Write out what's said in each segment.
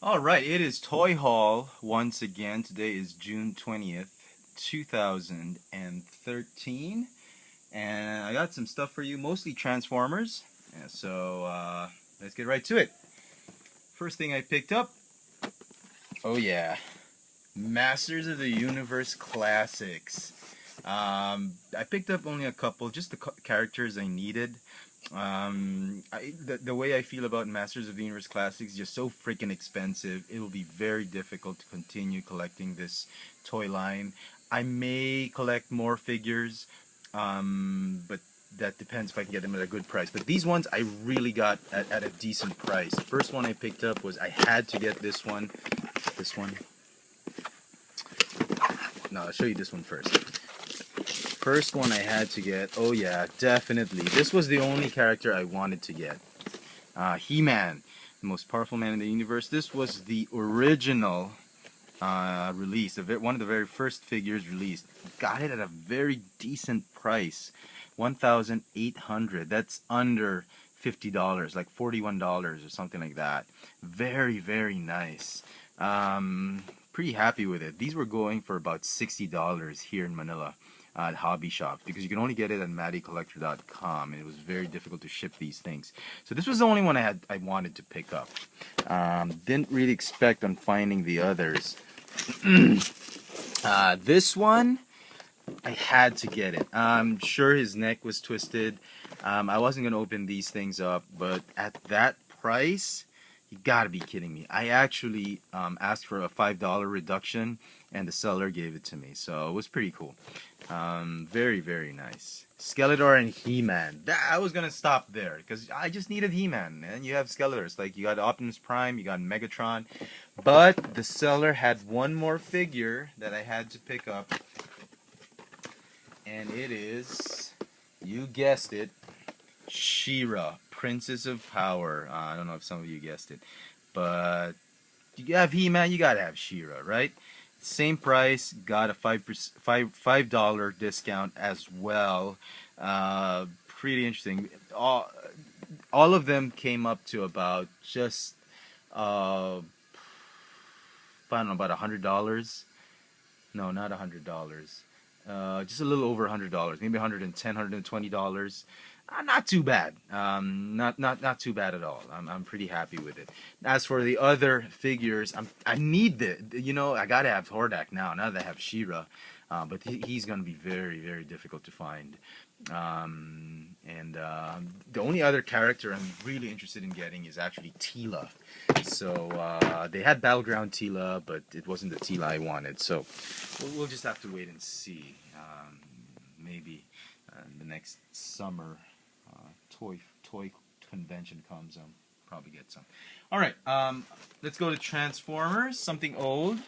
Alright, it is Toy Haul once again. Today is June 20th, 2013. And I got some stuff for you, mostly Transformers. So let's get right to it. First thing I picked up, oh yeah, Masters of the Universe Classics. I picked up only a couple, just the characters I needed. The way I feel about Masters of the Universe Classics is just so freaking expensive. It will be very difficult to continue collecting this toy line. I may collect more figures, but that depends if I can get them at a good price. But these ones I really got at a decent price. The first one I picked up was I had to get this one. This one. No, I'll show you this one first. First one I had to get, oh yeah, definitely. This was the only character I wanted to get. He-Man, the most powerful man in the universe. This was the original release, one of the very first figures released. Got it at a very decent price, $1,800. That's under $50, like $41 or something like that. Very, very nice. Pretty happy with it. These were going for about $60 here in Manila at hobby shops because you can only get it at mattycollector.com, and it was very difficult to ship these things. So this was the only one I wanted to pick up. Didn't really expect on finding the others. This one, I had to get it. I'm sure his neck was twisted. I wasn't going to open these things up, but at that price, you gotta be kidding me. I actually asked for a $5 reduction, and the seller gave it to me, so it was pretty cool. Very, very nice. Skeletor and He-Man. I was gonna stop there because I just needed He-Man, and you have Skeletors. Like, you got Optimus Prime, you got Megatron, but the seller had one more figure that I had to pick up, and it is, you guessed it, She-Ra, Princess of Power. I don't know if some of you guessed it, but you have He-Man, you gotta have She-Ra, right? Same price, got a $5 discount as well. Pretty interesting. All of them came up to about just I don't know, about $100. No, not $100. Just a little over $100, maybe $110, $120. Not too bad. Not too bad at all. I'm pretty happy with it. As for the other figures, I need I gotta have Hordak now. Now that I have She-Ra, but he's gonna be very, very difficult to find. The only other character I'm really interested in getting is actually Teela. So they had Battleground Teela, but it wasn't the Teela I wanted. So we'll just have to wait and see. Maybe the next summer toy convention comes, probably get some. All right, let's go to Transformers. Something old.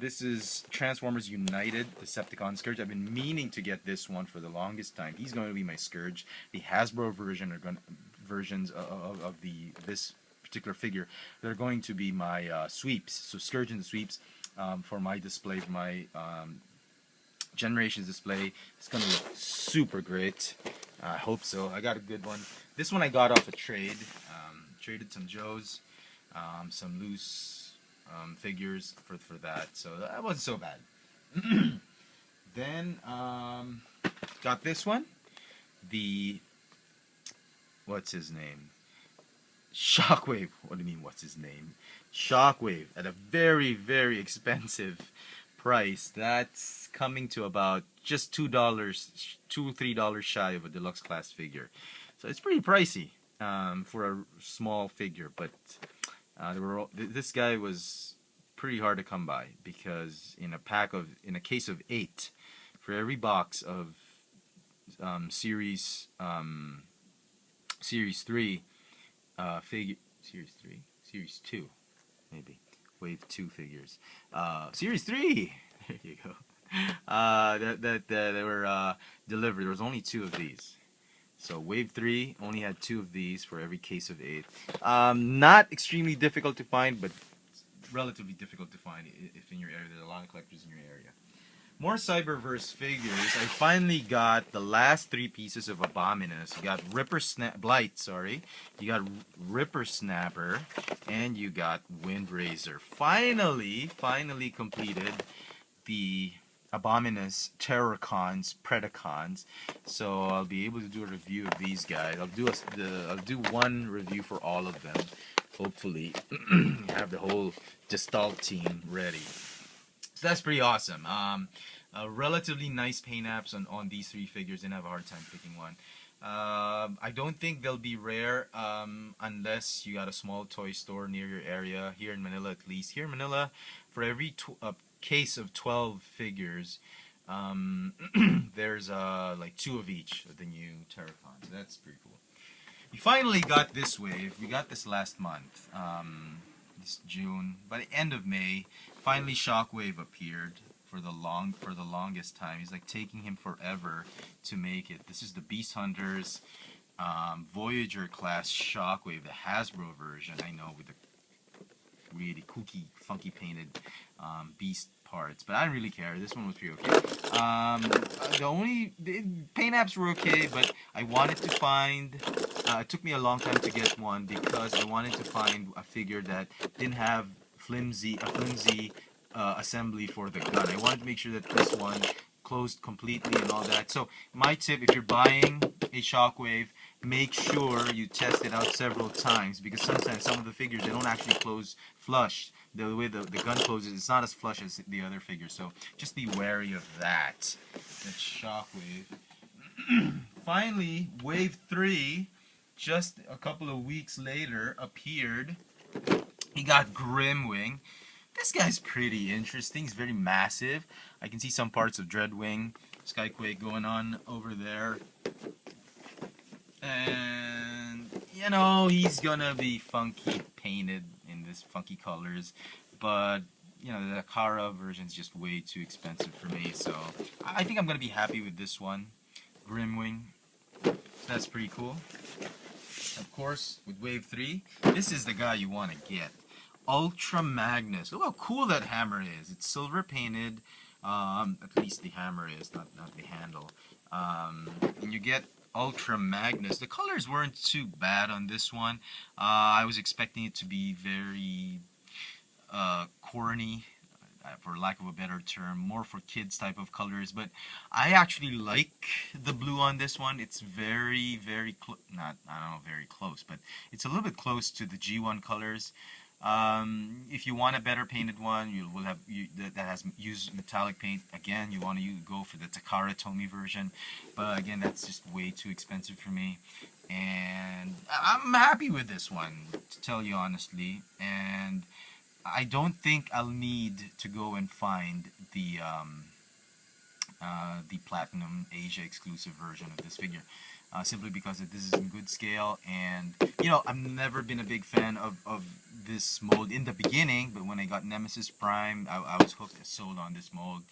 This is Transformers United, Decepticon Scourge. I've been meaning to get this one for the longest time. He's going to be my Scourge. The Hasbro versions of this particular figure, they're going to be my sweeps. So Scourge and the sweeps for my display, for my Generations display. It's going to look super great. I hope so. I got a good one. This one I got off a trade. Traded some Joes, some loose figures for that, so that wasn't so bad. Then got this one, what's his name? Shockwave. What do you mean, what's his name? Shockwave at a very, very expensive price. That's coming to about just $2, $3 shy of a deluxe class figure. So it's pretty pricey for a small figure, but this guy was pretty hard to come by because in a case of 8, for every box of series 3 series 2 maybe, wave 2 figures, series 3, there you go, that they were delivered. There was only 2 of these. So wave 3 only had 2 of these for every case of 8. Not extremely difficult to find, but relatively difficult to find if in your area. There's a lot of collectors in your area. more Cyberverse figures. I finally got the last 3 pieces of Abominus. You got Blight, sorry. You got Ripper Snapper, and you got Windraiser. Finally completed the Abominus Terrorcons, Predacons. So I'll be able to do a review of these guys. I'll do one review for all of them. Hopefully, have the whole Gestalt team ready. So that's pretty awesome. Relatively nice paint apps on these 3 figures. Didn't have a hard time picking one. I don't think they'll be rare unless you got a small toy store near your area, here in Manila at least. Here in Manila, for every case of 12 figures, there's like 2 of each of the new Terracons. That's pretty cool. We finally got this wave. We got this last month, this June. By the end of May, finally Shockwave appeared for the longest time. He's like taking him forever to make it. This is the Beast Hunters Voyager class Shockwave, the Hasbro version. I know, with the really kooky, funky painted beast parts, but I didn't really care. This one was pretty okay. The paint apps were okay, but I wanted to find. It took me a long time to get one because I wanted to find a figure that didn't have a flimsy assembly for the gun. I wanted to make sure that this one closed completely and all that. So my tip, if you're buying a Shockwave, make sure you test it out several times, because sometimes some of the figures, they don't actually close flush. The way the gun closes, it's not as flush as the other figures, so just be wary of that. That's Shockwave. Finally, Wave 3, just a couple of weeks later, appeared. He got Grimwing. This guy's pretty interesting. He's very massive. I can see some parts of Dreadwing, Skyquake going on over there. And, you know, he's gonna be funky painted in this funky colors, but, you know, the Akara version's just way too expensive for me, so I think I'm gonna be happy with this one. Grimwing. That's pretty cool. Of course, with Wave 3, this is the guy you want to get. Ultra Magnus. Look how cool that hammer is. It's silver painted. At least the hammer is, not the handle. And you get Ultra Magnus. The colors weren't too bad on this one. I was expecting it to be very corny, for lack of a better term, more for kids type of colors, but I actually like the blue on this one. It's very close, not, I don't know, very close, but it's a little bit close to the G1 colors. If you want a better painted one, that has used metallic paint, again, you want to go for the Takara Tomy version, but again, that's just way too expensive for me. And I'm happy with this one, to tell you honestly, and I don't think I'll need to go and find the Platinum Asia exclusive version of this figure, simply because this is in good scale. And you know, I've never been a big fan of this mold in the beginning, but when I got Nemesis Prime, I was hooked and sold on this mold,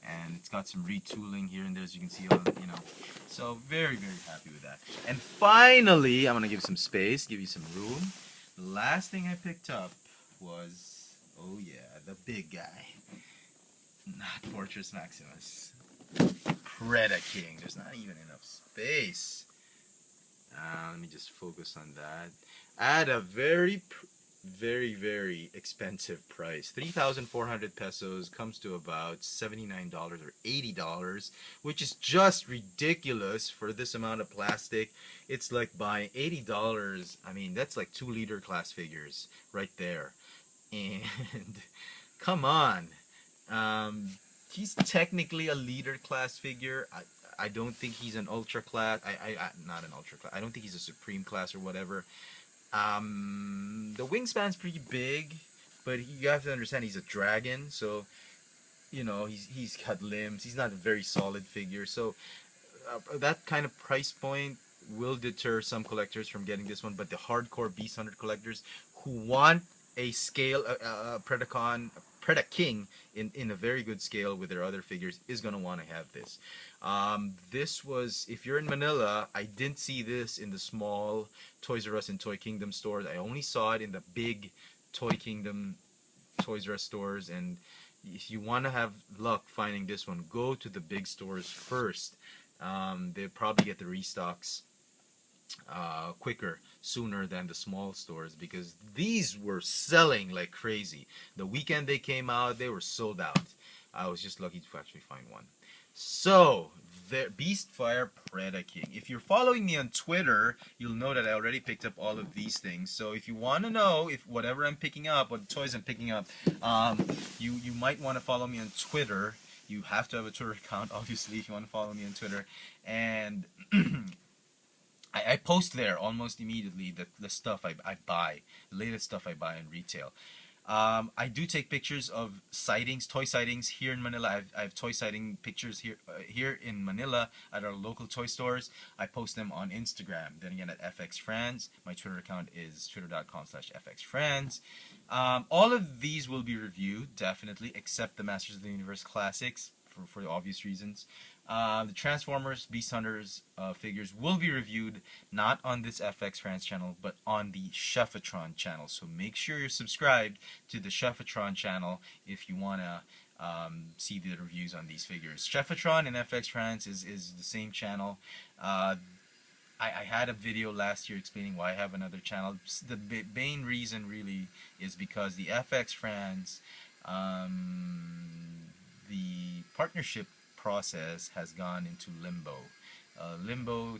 and it's got some retooling here and there, as you can see, you know. So very happy with that. And finally, I'm gonna give some space, give you some room. The last thing I picked up was, oh yeah, the big guy. Not Fortress Maximus. Predaking. There's not even enough space. Let me just focus on that. At a very expensive price. 3,400 pesos comes to about $79 or $80, which is just ridiculous for this amount of plastic. It's like buying $80. I mean, that's like 2-liter class figures right there. And come on, he's technically a leader class figure. I don't think he's an ultra class. Not an ultra class. I don't think he's a supreme class or whatever. The wingspan's pretty big, but you have to understand he's a dragon, so you know he's got limbs. He's not a very solid figure, so that kind of price point will deter some collectors from getting this one. But the hardcore Beast Hunter collectors who want a scale Predaking in a very good scale with their other figures is going to want to have this. This was, if you're in Manila, I didn't see this in the small Toys R Us and Toy Kingdom stores. I only saw it in the big Toy Kingdom Toys R Us stores, and if you want to have luck finding this one, go to the big stores first. They'll probably get the restocks quicker, sooner than the small stores, because these were selling like crazy. The weekend they came out, they were sold out. I was just lucky to actually find one. So, the Beastfire Preda King. If you're following me on Twitter, you'll know that I already picked up all of these things. So if you want to know if whatever I'm picking up, what toys I'm picking up, you might want to follow me on Twitter. You have to have a Twitter account, obviously, if you want to follow me on Twitter. And I post there almost immediately the stuff I buy, the latest stuff I buy in retail. I do take pictures of sightings, toy sightings here in Manila. I have toy sighting pictures here in Manila at our local toy stores. I post them on Instagram. Then again at fxfranz. My Twitter account is twitter.com/fxfranz. All of these will be reviewed, definitely, except the Masters of the Universe Classics, for the obvious reasons. The Transformers Beast Hunters figures will be reviewed not on this fxfranz channel, but on the Chefatron channel. So make sure you're subscribed to the Chefatron channel if you want to see the reviews on these figures. Chefatron and fxfranz is the same channel. I had a video last year explaining why I have another channel. The main reason really is because the fxfranz, the partnership process has gone into limbo.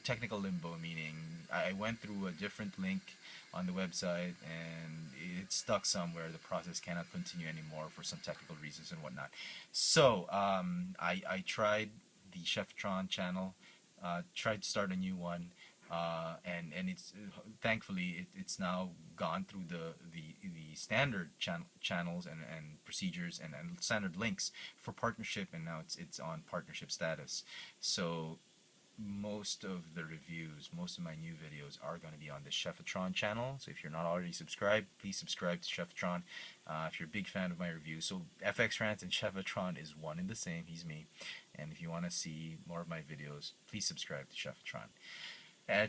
Technical limbo, meaning I went through a different link on the website and it's stuck somewhere. The process cannot continue anymore for some technical reasons and whatnot. So I tried the Chefatron channel, tried to start a new one, and it's thankfully it's now gone through the standard channels and procedures and standard links for partnership, and now it's on partnership status. So most of the reviews, most of my new videos are going to be on the Chefatron channel. So if you're not already subscribed, please subscribe to Chefatron if you're a big fan of my reviews. So fxfranz and Chefatron is one and the same. He's me. And if you want to see more of my videos, please subscribe to Chefatron.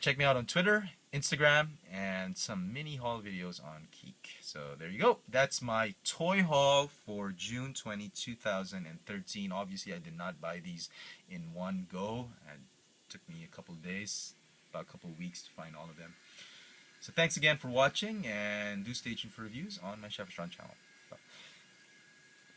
Check me out on Twitter, Instagram, and some mini haul videos on Keek. So there you go. That's my toy haul for June 20, 2013. Obviously, I did not buy these in one go. It took me a couple of days, about a couple of weeks to find all of them. So thanks again for watching, and do stay tuned for reviews on my Chefatron channel.